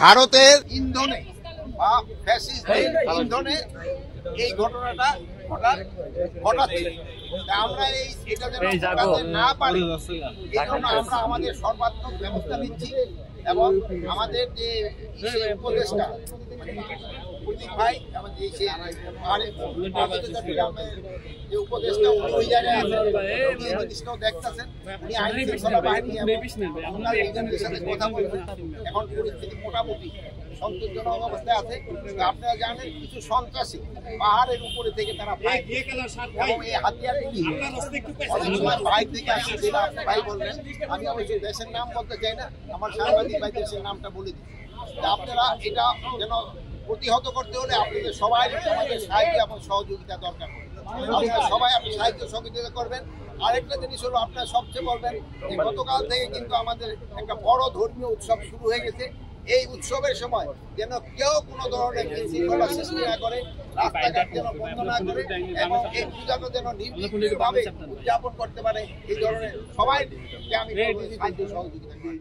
ভারতের ইন্ধনে বা ফ্যাসিস্টদের ইন্ধনে এই ঘটনাটা ঘটাচ্ছে। আমরা এটা যেন ঘটাতে না পারি এই জন্য আমরা আমাদের সর্বাত্মক ব্যবস্থা নিচ্ছি এবং আমাদের যে উপদেষ্টা প্রতীক ভাই আমাদের যে উপদেষ্টা ওই জায়গায় আছেন দেখতেছেন উনি আইন শৃঙ্খলা বাহিনী সাথে কথা বলবেন। এখন পরিস্থিতি মোটামুটি সন্তোষজনক অবস্থায় আছে। আপনারা জানেন কিছু সন্ত্রাসী পাহাড়ের উপরে থেকে তারা এবং এই হাতিয়ার বাইরে থেকে আসছে যেটা ভাই বললেন। আমি অবশ্যই দেশের নাম বলতে চাই না, আমার সাংবাদিক ভাই দেশের নামটা বলে দিই। আপনারা এটা যেন প্রতিহত করতে হলে আপনাদের সবাই আমাদের সাহায্য এবং সহযোগিতা দরকার। আপনারা সবাই আপনি সাহায্য সহযোগিতা করবেন। আরেকটা জিনিস হলো আপনারা সবচেয়ে বলবেন যে গতকাল থেকে কিন্তু আমাদের একটা বড় ধর্মীয় উৎসব শুরু হয়ে গেছে। এই উৎসবের সময় যেন কেউ কোনো ধরনের বিশৃঙ্খলা সৃষ্টি না করে, রাস্তাঘাট যেন বন্ধ না করে এবং এই পূজাটা যেন নির্বিঘ্নভাবে উদযাপন করতে পারে। এই ধরনের সবাইকে আমি সহযোগিতা করি।